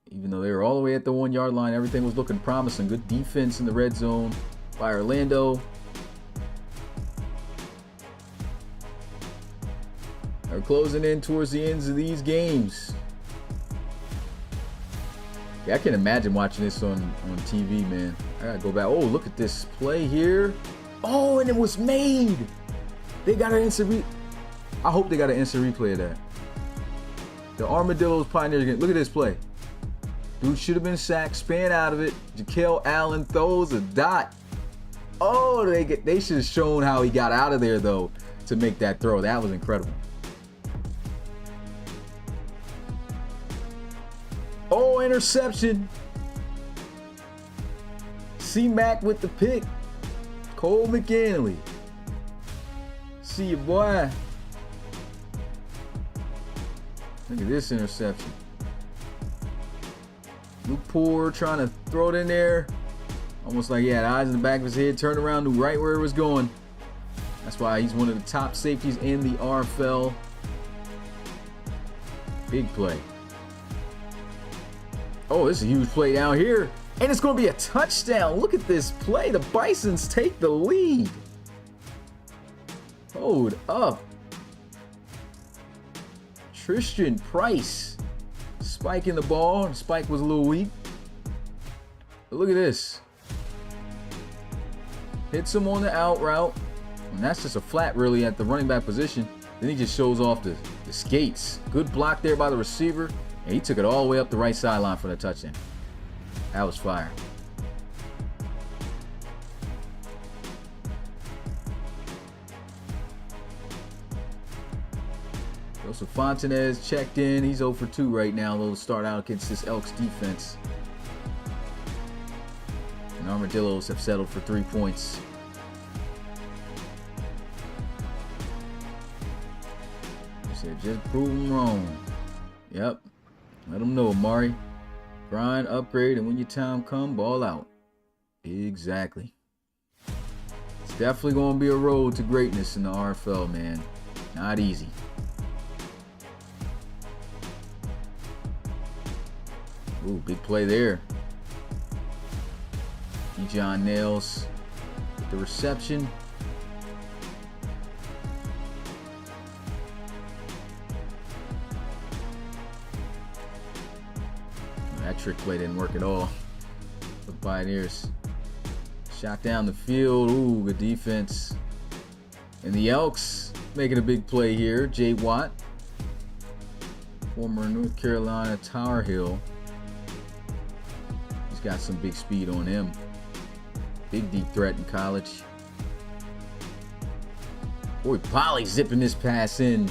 Even though they were all the way at the 1 yard line, everything was looking promising. Good defense in the red zone by Orlando. They're closing in towards the ends of these games. Yeah, I can imagine watching this on TV, man. I gotta go back. Oh, look at this play here. Oh, and it was made. They got an instant I hope they got an instant replay of that. The Armadillos Pioneers again. Look at this play. Dude should have been sacked, span out of it. Jaquel Allen throws a dot. Oh, they should have shown how he got out of there though to make that throw. That was incredible. Oh, interception. C-Mac with the pick. Cole McAnally. See you, boy. Look at this interception. Luke Poor trying to throw it in there. Almost like he had eyes in the back of his head, turned around, knew right where it was going. That's why he's one of the top safeties in the RFL. Big play. Oh, this is a huge play down here. And it's going to be a touchdown. Look at this play. The Bisons take the lead. Hold up. Tristan Price spiking the ball. Spike was a little weak. But look at this. Hits him on the out route. And that's just a flat, really, at the running back position. Then he just shows off the skates. Good block there by the receiver. And he took it all the way up the right sideline for the touchdown. That was fire. Joseph Fontanez checked in. He's 0 for 2 right now. They'll start out against this Elks defense. Armadillos have settled for 3 points. He said, just prove them wrong. Yep. Let them know, Amari. Grind, upgrade, and when your time come, ball out. Exactly. It's definitely going to be a road to greatness in the RFL, man. Not easy. Ooh, big play there. John Nails with the reception. That trick play didn't work at all for the Pioneers. Shot down the field. Ooh, good defense. And the Elks making a big play here. Jay Watt, former North Carolina Tar Heel. He's got some big speed on him. Big deep threat in college. Boy, Polly zipping this pass in.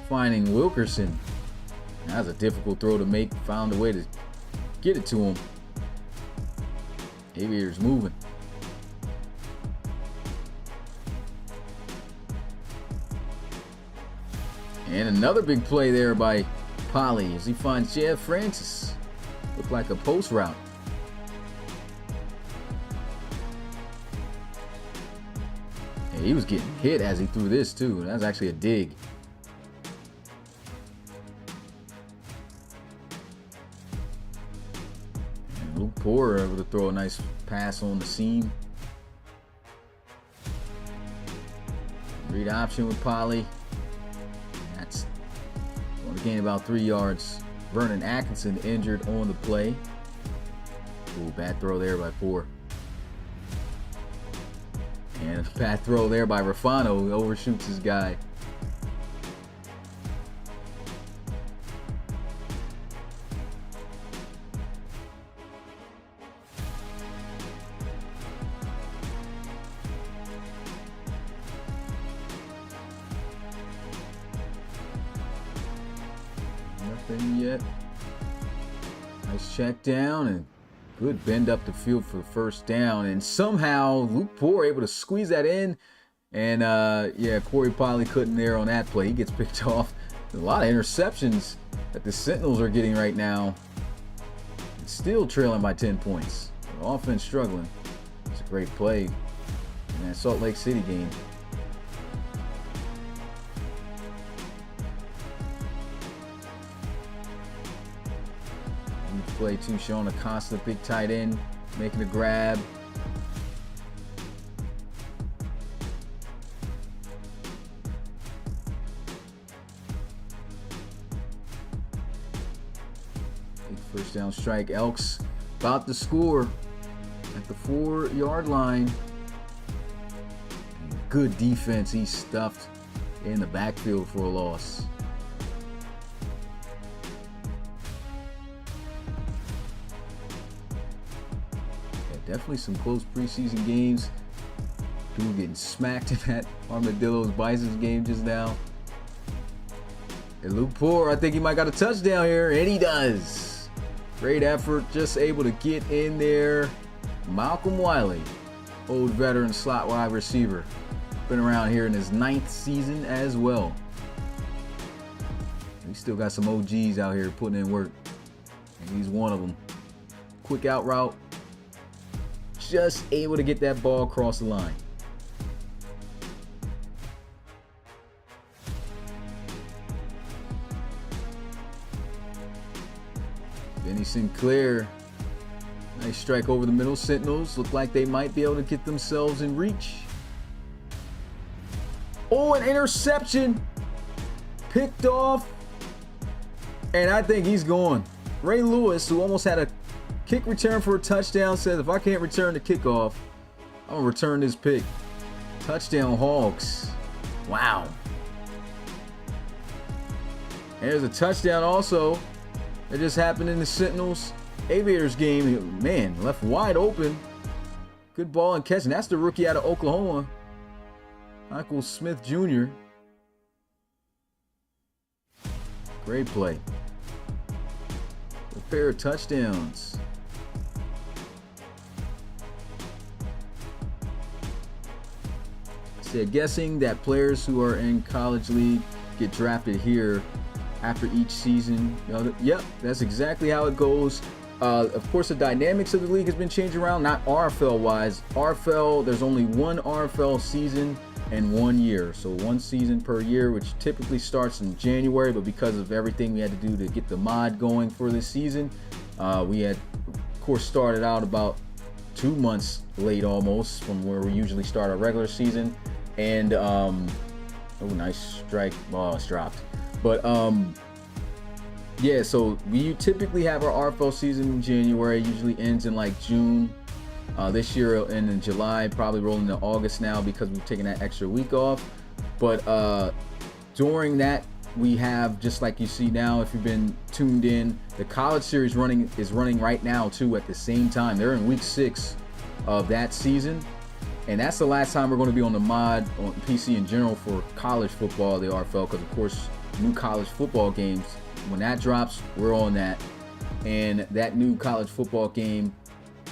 Finding Wilkerson. That was a difficult throw to make. Found a way to get it to him. Aviator's moving. And another big play there by Polly as he finds Jeff Francis. Looked like a post route. And he was getting hit as he threw this too. That was actually a dig. And Luke Poor able to throw a nice pass on the seam. Read option with Polly. That's going to gain about 3 yards. Vernon Atkinson injured on the play. Ooh, bad throw there by Poor. And a bad throw there by Rafano. He overshoots his guy. Nothing yet. Nice check down and good bend up the field for the first down. And somehow Luke Poor able to squeeze that in. And yeah, Corey Polly couldn't there on that play. He gets picked off. There's a lot of interceptions that the Sentinels are getting right now. It's still trailing by 10 points. The offense struggling. It's a great play in that Salt Lake City game. Play too, Sean Acosta, big tight end, making a grab. Big first down strike. Elks about to score at the 4-yard line. And good defense. He's stuffed in the backfield for a loss. Definitely some close preseason games. Dude getting smacked in that Armadillos Bisons game just now. And Luke Poor, I think he might got a touchdown here, and he does. Great effort, just able to get in there. Malcolm Wiley, old veteran slot wide receiver. Been around here in his 9th season as well. We still got some OGs out here putting in work, and he's one of them. Quick out route. Just able to get that ball across the line. Benny Sinclair, nice strike over the middle. Sentinels look like they might be able to get themselves in reach. Oh, an interception. Picked off. And I think he's gone. Ray Lewis, who almost had a kick return for a touchdown, says if I can't return the kickoff, I'm gonna return this pick. Touchdown Hogs. Wow. And there's a touchdown also that just happened in the Sentinels Aviators game. Man, left wide open. Good ball and catch. And that's the rookie out of Oklahoma, Michael Smith Jr. Great play. A pair of touchdowns. said, guessing that players who are in college league get drafted here after each season. Yep, that's exactly how it goes. Of course, the dynamics of the league has been changing around, not RFL wise. RFL, there's only one RFL season and 1 year. So 1 season per year, which typically starts in January, but because of everything we had to do to get the mod going for this season, we had, of course, started out about 2 months late almost from where we usually start our regular season. And, oh, nice strike. Oh, it's dropped. But, yeah, so we typically have our RFL season in January, usually ends in like June. This year it'll end in July, probably rolling into August now because we've taken that extra week off. But during that, we have, just like you see now, if you've been tuned in, the college series is running right now too at the same time. They're in week 6 of that season. And that's the last time we're going to be on the mod on PC in general for college football, the RFL, because of course, new college football games, when that drops, we're on that. And that new college football game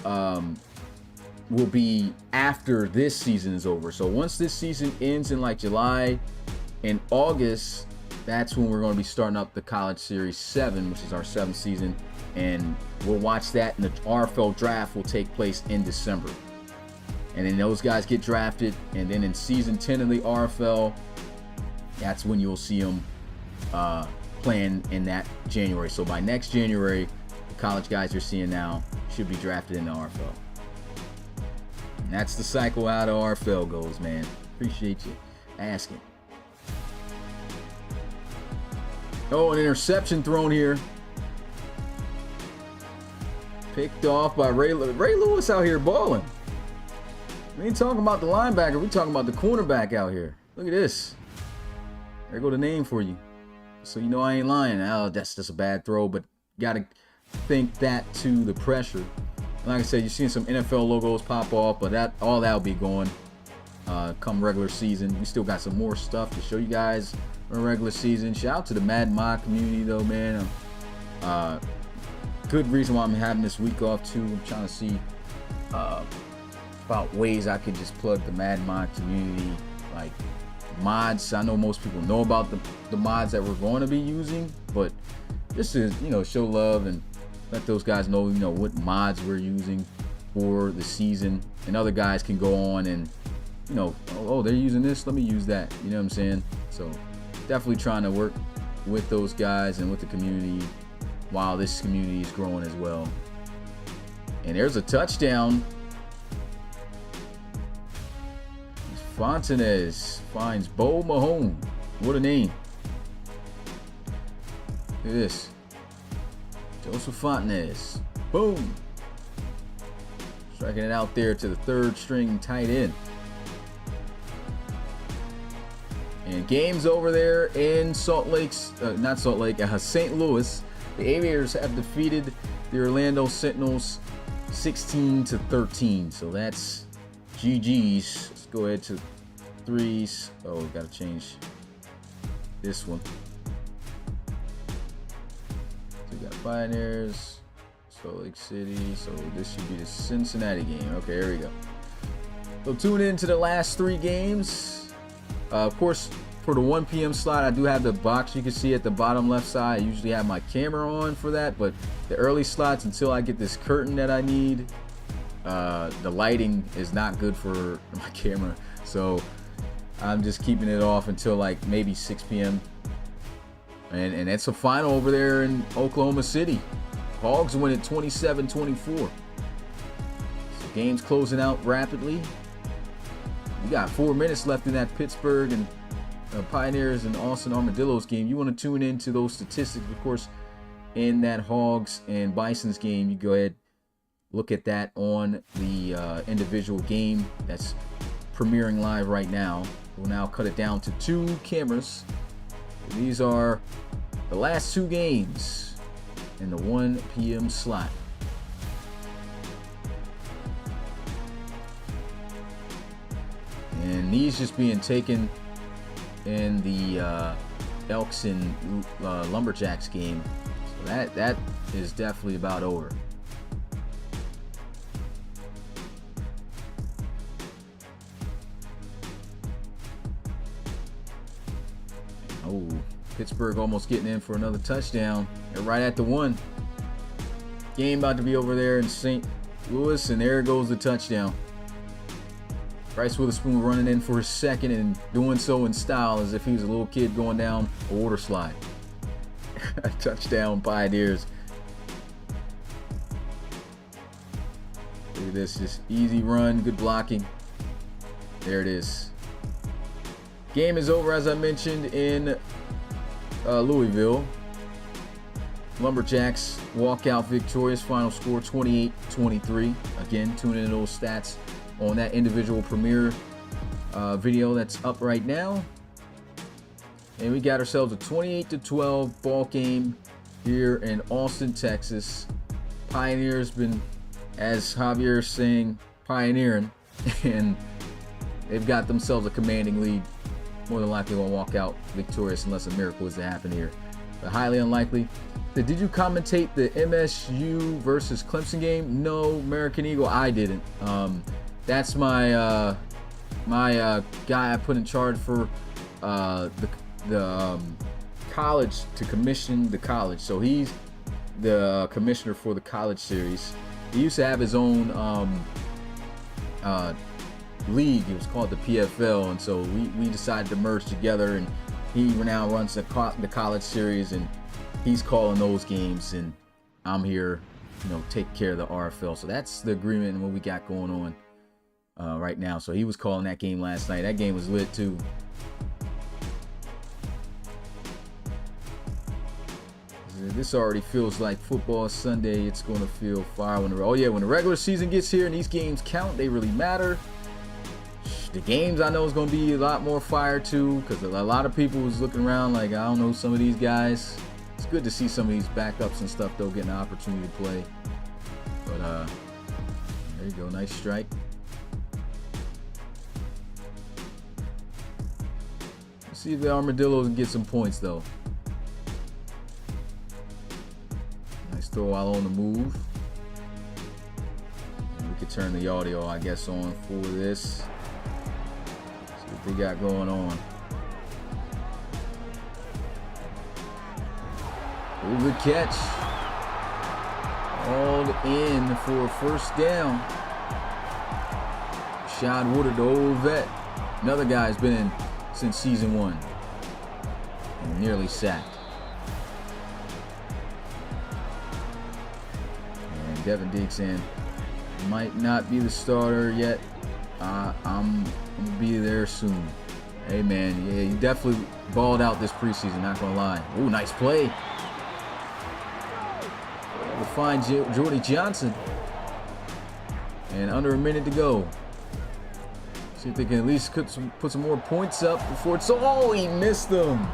will be after this season is over. So once this season ends in like July and August, that's when we're going to be starting up the College Series 7, which is our 7th season. And we'll watch that, and the RFL draft will take place in December. And then those guys get drafted, and then in season 10 of the RFL, that's when you'll see them playing in that January. So by next January, the college guys you're seeing now should be drafted in the RFL. And that's the cycle how the RFL goes, man. Appreciate you asking. Oh, an interception thrown here. Picked off by Ray Lewis out here balling. We ain't talking about the linebacker. We talking about the cornerback out here. Look at this. There go the name for you. So you know I ain't lying. Oh, that's just a bad throw, but got to think that to the pressure. And like I said, you're seeing some NFL logos pop off, but all that'll be going come regular season. We still got some more stuff to show you guys in regular season. Shout out to the Madden mod community though, man. Good reason why I'm having this week off too. I'm trying to see about ways I could just plug the Madden mod community, like mods. I know most people know about the mods that we're going to be using, but just to, you know, show love and let those guys know, you know, what mods we're using for the season, and other guys can go on and, you know, oh, they're using this, let me use that. You know what I'm saying? So definitely trying to work with those guys and with the community while this community is growing as well. And there's a touchdown. Fontanez finds Bo Mahone. What a name. Look at this. Joseph Fontanez. Boom. Striking it out there to the 3rd string tight end. And games over there in St. Louis. The Aviators have defeated the Orlando Sentinels 16-13. So that's GG's. Let's go ahead to 3s. Oh, we got to change this one. So we got Pioneers, Salt Lake City. So this should be the Cincinnati game. Okay, here we go. So tune in to the last 3 games. Of course, for the 1 p.m. slot, I do have the box you can see at the bottom left side. I usually have my camera on for that, but the early slots, until I get this curtain that I need, the lighting is not good for my camera. So I'm just keeping it off until like maybe 6 p.m. And it's a final over there in Oklahoma City. Hogs win it 27-24. So game's closing out rapidly. We got 4 minutes left in that Pittsburgh and Pioneers and Austin Armadillos game. You want to tune into those statistics, of course, in that Hogs and Bisons game. You go ahead, look at that on the individual game that's premiering live right now. We'll now cut it down to 2 cameras. These are the last 2 games in the 1 p.m. slot. And these just being taken in the Elks and Lumberjacks game. So that is definitely about over. Oh, Pittsburgh almost getting in for another touchdown. They're right at the 1. Game about to be over there in St. Louis, and there goes the touchdown. Bryce Witherspoon running in for his second and doing so in style as if he was a little kid going down a water slide. Touchdown, Pioneers. Look at this, just easy run, good blocking. There it is. Game is over, as I mentioned, in Louisville. Lumberjacks walk out victorious. Final score 28-23. Again, tune in those stats on that individual premiere video that's up right now. And we got ourselves a 28-12 ball game here in Austin, Texas. Pioneers been, as Javier's saying, pioneering, and they've got themselves a commanding lead. More than likely going to walk out victorious unless a miracle is to happen here, but highly unlikely. Did you commentate the MSU versus Clemson game? No, American Eagle, I didn't. That's my my guy I put in charge for the college, to commission the college. So he's the commissioner for the college series. He used to have his own league. It was called the PFL, and so we decided to merge together, and he now runs the college series, and he's calling those games, and I'm here, take care of the RFL. So that's the agreement and what we got going on right now. So he was calling that game last night. That game was lit too. This already feels like football Sunday. It's going to feel fire when when the regular season gets here and these games count, they really matter. The games, I know, is going to be a lot more fire too, because a lot of people was looking around like, I don't know some of these guys. It's good to see some of these backups and stuff though getting an opportunity to play. But there you go, nice strike. Let's see if the Armadillos can get some points though. Nice throw while on the move. And we could turn the audio, I guess, on for this. What they got going on. Oh, good catch. Hauled in for a first down. Shad Woodard, the old vet. Another guy's been in since season 1. And nearly sacked. And Devin Dixon might not be the starter yet. I'm gonna be there soon. Hey man, yeah, you definitely balled out this preseason, not gonna lie. Ooh, nice play. We'll find Jordy Johnson. And under a minute to go. See if they can at least put some more points up before it's... Oh, he missed them.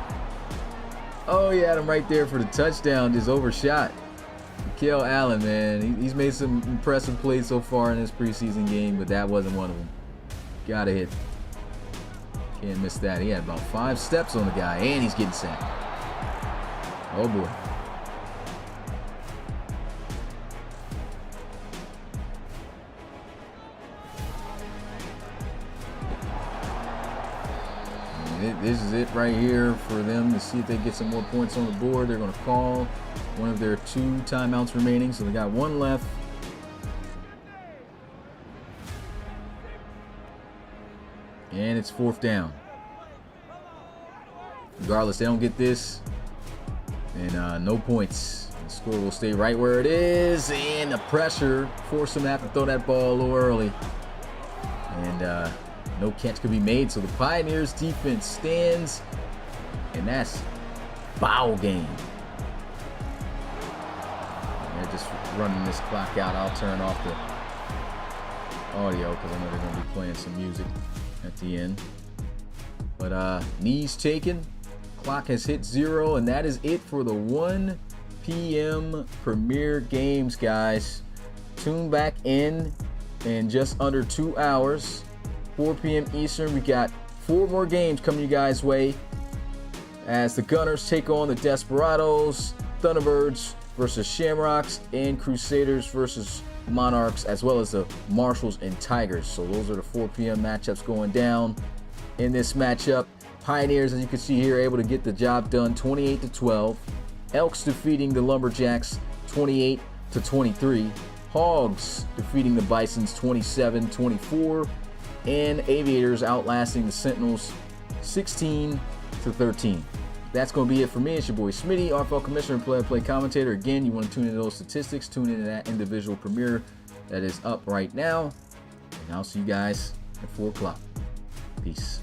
Oh, he had him right there for the touchdown, just overshot. Mikael Allen, man, he's made some impressive plays so far in this preseason game, but that wasn't one of them. Gotta hit. Can't miss that. He had about 5 steps on the guy, and he's getting sacked. Oh boy. And this is it right here for them to see if they get some more points on the board. They're going to call one of their 2 timeouts remaining, so they got 1 left. And it's 4th down. Regardless, they don't get this, and no points. The score will stay right where it is, and the pressure forced them to have to throw that ball a little early. And no catch could be made, so the Pioneers defense stands, and that's foul game. They're just running this clock out. I'll turn off the audio because I know they're going to be playing some music at the end. But knees taken, clock has hit 0, and that is it for the 1 p.m. premiere games, guys. Tune back in just under 2 hours, 4 p.m. Eastern. We got 4 more games coming you guys' way as the Gunners take on the Desperados, Thunderbirds versus Shamrocks, and Crusaders versus Monarchs, as well as the Marshals and Tigers. So those are the 4 p.m. matchups going down in this matchup. Pioneers, as you can see here, able to get the job done 28-12. Elks defeating the Lumberjacks 28-23. Hogs defeating the Bisons 27-24. And Aviators outlasting the Sentinels 16-13. That's going to be it for me. It's your boy Smitty, RFL Commissioner and Play-by-Play Commentator. Again, you want to tune into those statistics, tune into that individual premiere that is up right now. And I'll see you guys at 4 o'clock. Peace.